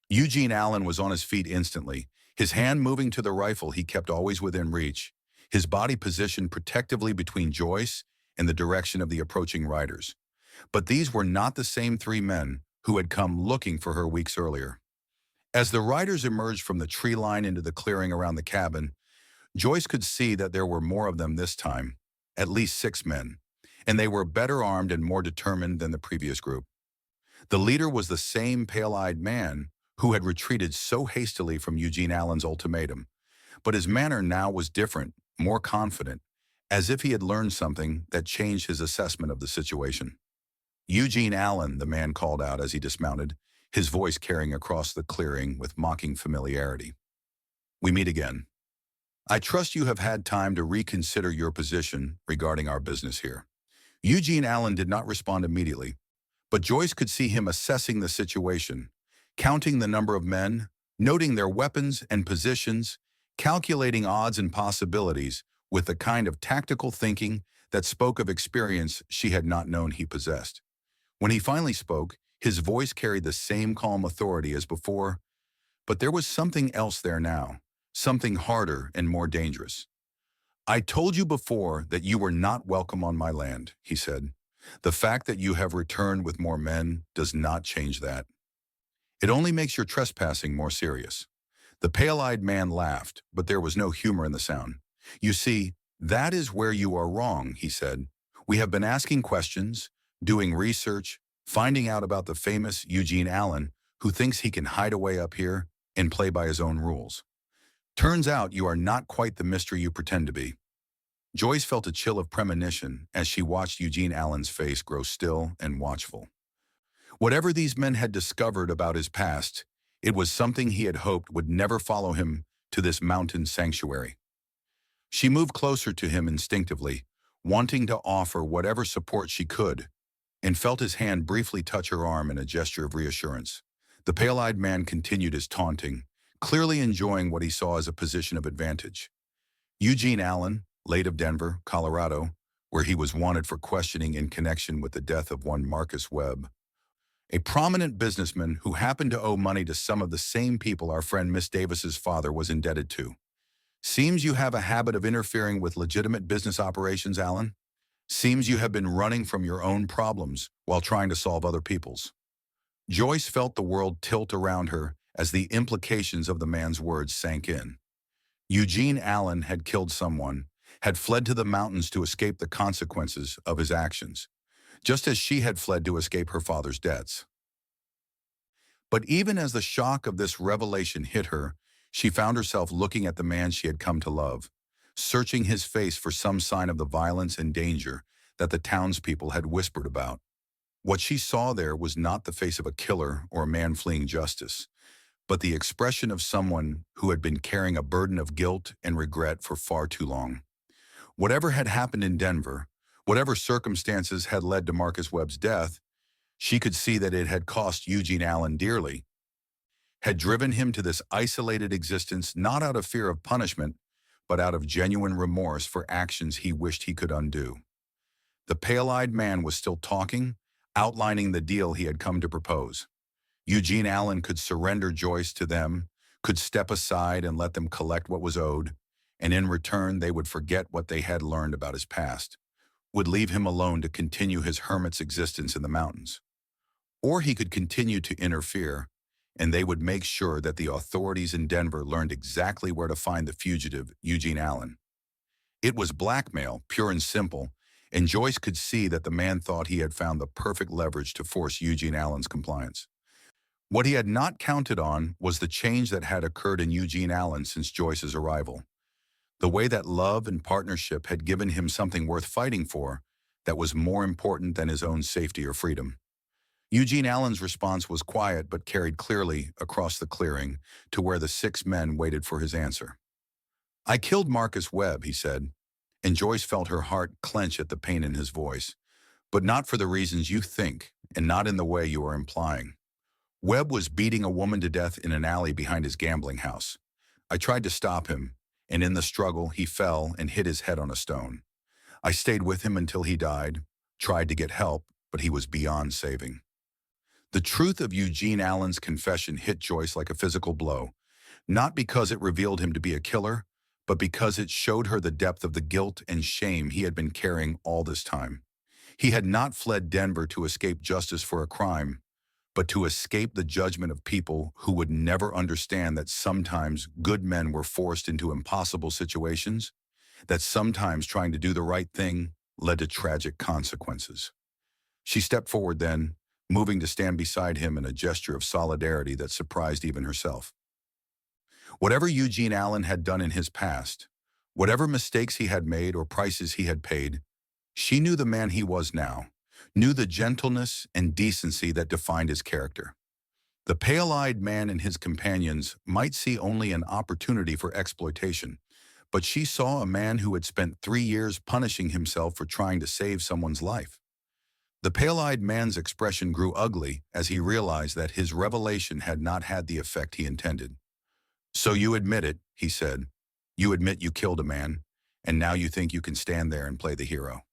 Eugene Allen was on his feet instantly, his hand moving to the rifle he kept always within reach, his body positioned protectively between Joyce and the direction of the approaching riders. But these were not the same three men who had come looking for her weeks earlier. As the riders emerged from the tree line into the clearing around the cabin, Joyce could see that there were more of them this time, at least 6 men, and they were better armed and more determined than the previous group. The leader was the same pale-eyed man who had retreated so hastily from Eugene Allen's ultimatum, but his manner now was different, more confident, as if he had learned something that changed his assessment of the situation. "Eugene Allen," the man called out as he dismounted, his voice carrying across the clearing with mocking familiarity. "We meet again. I trust you have had time to reconsider your position regarding our business here." Eugene Allen did not respond immediately, but Joyce could see him assessing the situation, counting the number of men, noting their weapons and positions, calculating odds and possibilities with the kind of tactical thinking that spoke of experience she had not known he possessed. When he finally spoke, his voice carried the same calm authority as before, but there was something else there now, something harder and more dangerous. "I told you before that you were not welcome on my land," he said. "The fact that you have returned with more men does not change that. It only makes your trespassing more serious." The pale-eyed man laughed, but there was no humor in the sound. "You see, that is where you are wrong," he said. "We have been asking questions, doing research, finding out about the famous Eugene Allen, who thinks he can hide away up here and play by his own rules. Turns out you are not quite the mystery you pretend to be. Joyce felt a chill of premonition as she watched Eugene Allen's face grow still and watchful. Whatever these men had discovered about his past, it was something he had hoped would never follow him to this mountain sanctuary. She moved closer to him instinctively, wanting to offer whatever support she could, and felt his hand briefly touch her arm in a gesture of reassurance. The pale-eyed man continued his taunting, clearly enjoying what he saw as a position of advantage. Eugene Allen, late of Denver, Colorado, where he was wanted for questioning in connection with the death of one Marcus Webb, a prominent businessman who happened to owe money to some of the same people our friend Miss Davis's father was indebted to. Seems you have a habit of interfering with legitimate business operations, Allen. Seems you have been running from your own problems while trying to solve other people's. Joyce felt the world tilt around her as the implications of the man's words sank in. Eugene Allen had killed someone, had fled to the mountains to escape the consequences of his actions, just as she had fled to escape her father's debts. But even as the shock of this revelation hit her, she found herself looking at the man she had come to love, searching his face for some sign of the violence and danger that the townspeople had whispered about. What she saw there was not the face of a killer or a man fleeing justice, but the expression of someone who had been carrying a burden of guilt and regret for far too long. Whatever had happened in Denver, whatever circumstances had led to Marcus Webb's death, she could see that it had cost Eugene Allen dearly, had driven him to this isolated existence not out of fear of punishment, but out of genuine remorse for actions he wished he could undo. The pale-eyed man was still talking, outlining the deal he had come to propose. Eugene Allen could surrender Joyce to them, could step aside and let them collect what was owed, and in return they would forget what they had learned about his past, would leave him alone to continue his hermit's existence in the mountains. Or he could continue to interfere, and they would make sure that the authorities in Denver learned exactly where to find the fugitive Eugene Allen. It was blackmail, pure and simple, and Joyce could see that the man thought he had found the perfect leverage to force Eugene Allen's compliance. What he had not counted on was the change that had occurred in Eugene Allen since Joyce's arrival. The way that love and partnership had given him something worth fighting for that was more important than his own safety or freedom. Eugene Allen's response was quiet but carried clearly across the clearing to where the 6 men waited for his answer. "I killed Marcus Webb," he said, and Joyce felt her heart clench at the pain in his voice, "but not for the reasons you think and not in the way you are implying. Webb was beating a woman to death in an alley behind his gambling house. I tried to stop him, and in the struggle he fell and hit his head on a stone. I stayed with him until he died, tried to get help, but he was beyond saving." The truth of Eugene Allen's confession hit Joyce like a physical blow, not because it revealed him to be a killer, but because it showed her the depth of the guilt and shame he had been carrying all this time. He had not fled Denver to escape justice for a crime, but to escape the judgment of people who would never understand that sometimes good men were forced into impossible situations, that sometimes trying to do the right thing led to tragic consequences. She stepped forward then, moving to stand beside him in a gesture of solidarity that surprised even herself. Whatever Eugene Allen had done in his past, whatever mistakes he had made or prices he had paid, she knew the man he was now, knew the gentleness and decency that defined his character. The pale-eyed man and his companions might see only an opportunity for exploitation, but she saw a man who had spent 3 years punishing himself for trying to save someone's life. The pale-eyed man's expression grew ugly as he realized that his revelation had not had the effect he intended. "So you admit it," he said. "You admit you killed a man, and now you think you can stand there and play the hero.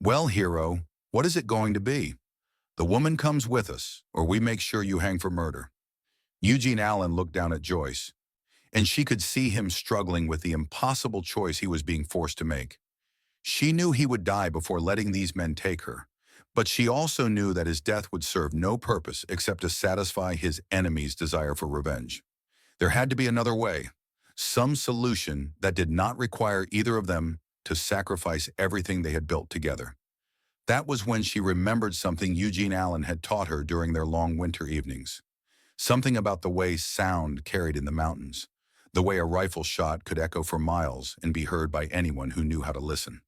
Well, hero, what is it going to be? The woman comes with us, or we make sure you hang for murder." Eugene Allen looked down at Joyce, and she could see him struggling with the impossible choice he was being forced to make. She knew he would die before letting these men take her, but she also knew that his death would serve no purpose except to satisfy his enemy's desire for revenge. There had to be another way, some solution that did not require either of them to sacrifice everything they had built together. That was when she remembered something Eugene Allen had taught her during their long winter evenings. Something about the way sound carried in the mountains, the way a rifle shot could echo for miles and be heard by anyone who knew how to listen.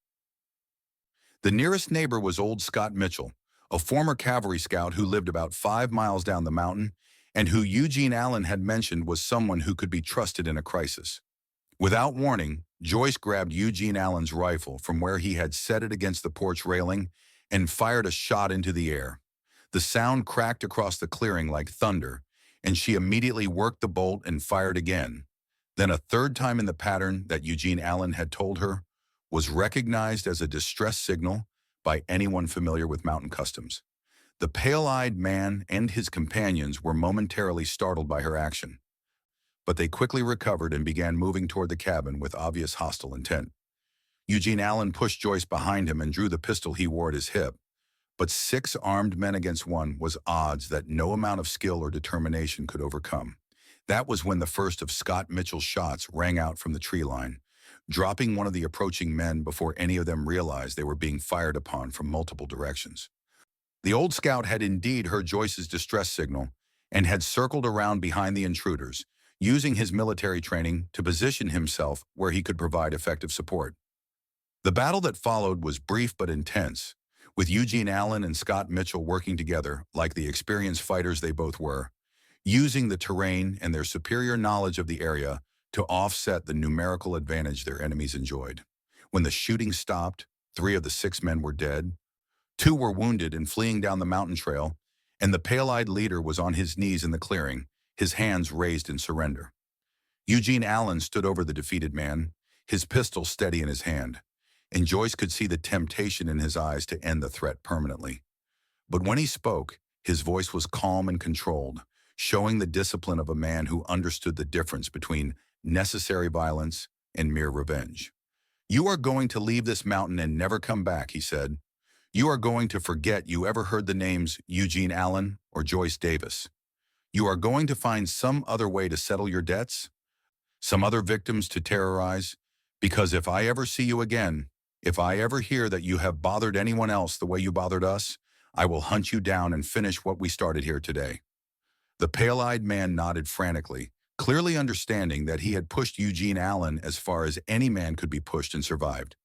The nearest neighbor was old Scott Mitchell, a former cavalry scout who lived about 5 miles down the mountain and who Eugene Allen had mentioned was someone who could be trusted in a crisis. Without warning, Joyce grabbed Eugene Allen's rifle from where he had set it against the porch railing and fired a shot into the air. The sound cracked across the clearing like thunder, and she immediately worked the bolt and fired again. Then a third time in the pattern that Eugene Allen had told her was recognized as a distress signal by anyone familiar with mountain customs. The pale-eyed man and his companions were momentarily startled by her action, but they quickly recovered and began moving toward the cabin with obvious hostile intent. Eugene Allen pushed Joyce behind him and drew the pistol he wore at his hip, but 6 armed men against one was odds that no amount of skill or determination could overcome. That was when the first of Scott Mitchell's shots rang out from the tree line, dropping one of the approaching men before any of them realized they were being fired upon from multiple directions. The old scout had indeed heard Joyce's distress signal and had circled around behind the intruders, using his military training to position himself where he could provide effective support. The battle that followed was brief but intense, with Eugene Allen and Scott Mitchell working together like the experienced fighters they both were, using the terrain and their superior knowledge of the area to offset the numerical advantage their enemies enjoyed. When the shooting stopped, 3 of the 6 men were dead, 2 were wounded and fleeing down the mountain trail, and the pale-eyed leader was on his knees in the clearing, his hands raised in surrender. Eugene Allen stood over the defeated man, his pistol steady in his hand, and Joyce could see the temptation in his eyes to end the threat permanently. But when he spoke, his voice was calm and controlled, showing the discipline of a man who understood the difference between necessary violence and mere revenge. "You are going to leave this mountain and never come back," he said. "You are going to forget you ever heard the names Eugene Allen or Joyce Davis. You are going to find some other way to settle your debts, some other victims to terrorize, because if I ever see you again, if I ever hear that you have bothered anyone else the way you bothered us, I will hunt you down and finish what we started here today." The pale-eyed man nodded frantically, clearly understanding that he had pushed Eugene Allen as far as any man could be pushed and survived.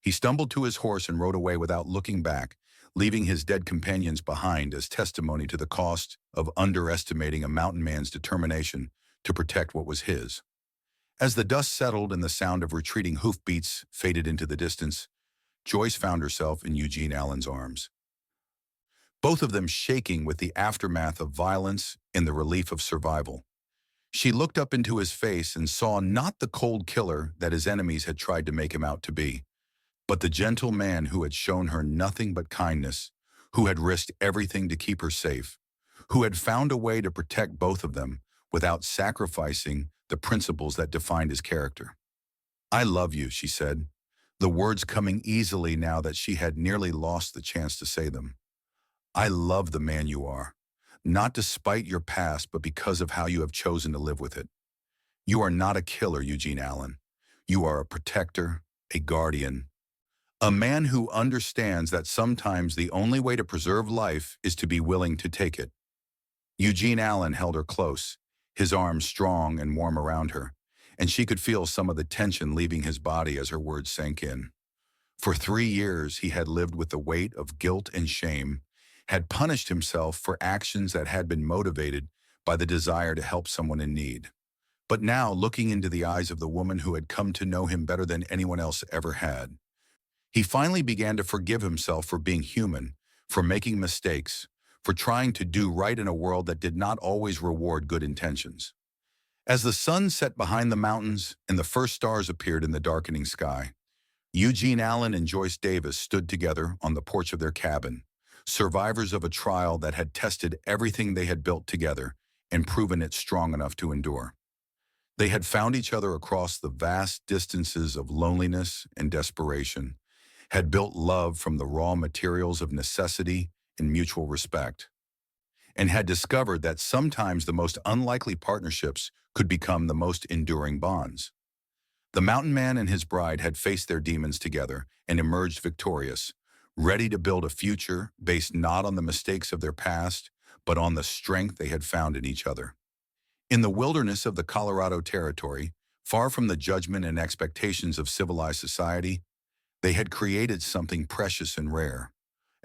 He stumbled to his horse and rode away without looking back, leaving his dead companions behind as testimony to the cost of underestimating a mountain man's determination to protect what was his. As the dust settled and the sound of retreating hoofbeats faded into the distance, Joyce found herself in Eugene Allen's arms, both of them shaking with the aftermath of violence and the relief of survival. She looked up into his face and saw not the cold killer that his enemies had tried to make him out to be, but the gentle man who had shown her nothing but kindness, who had risked everything to keep her safe, who had found a way to protect both of them without sacrificing the principles that defined his character. "I love you," she said, the words coming easily now that she had nearly lost the chance to say them. "I love the man you are, not despite your past, but because of how you have chosen to live with it. You are not a killer, Eugene Allen. You are a protector, a guardian, a man who understands that sometimes the only way to preserve life is to be willing to take it." Eugene Allen held her close, his arms strong and warm around her, and she could feel some of the tension leaving his body as her words sank in. For 3 years, he had lived with the weight of guilt and shame, had punished himself for actions that had been motivated by the desire to help someone in need. But now, looking into the eyes of the woman who had come to know him better than anyone else ever had, he finally began to forgive himself for being human, for making mistakes, for trying to do right in a world that did not always reward good intentions. As the sun set behind the mountains and the first stars appeared in the darkening sky, Eugene Allen and Joyce Davis stood together on the porch of their cabin, survivors of a trial that had tested everything they had built together and proven it strong enough to endure. They had found each other across the vast distances of loneliness and desperation, had built love from the raw materials of necessity and mutual respect, and had discovered that sometimes the most unlikely partnerships could become the most enduring bonds. The mountain man and his bride had faced their demons together and emerged victorious, ready to build a future based not on the mistakes of their past, but on the strength they had found in each other. In the wilderness of the Colorado Territory, far from the judgment and expectations of civilized society, they had created something precious and rare,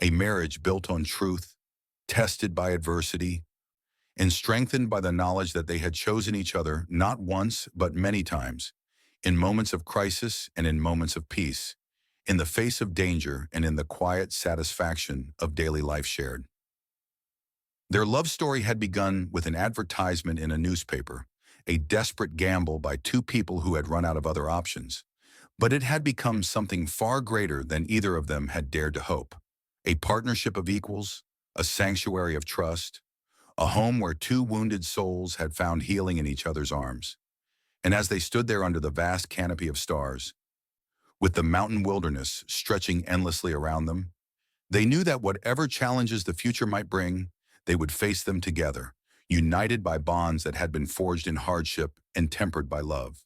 a marriage built on truth, tested by adversity, and strengthened by the knowledge that they had chosen each other not once but many times, in moments of crisis and in moments of peace, in the face of danger and in the quiet satisfaction of daily life shared. Their love story had begun with an advertisement in a newspaper, a desperate gamble by two people who had run out of other options. But it had become something far greater than either of them had dared to hope. A partnership of equals, a sanctuary of trust, a home where two wounded souls had found healing in each other's arms. And as they stood there under the vast canopy of stars, with the mountain wilderness stretching endlessly around them, they knew that whatever challenges the future might bring, they would face them together, united by bonds that had been forged in hardship and tempered by love.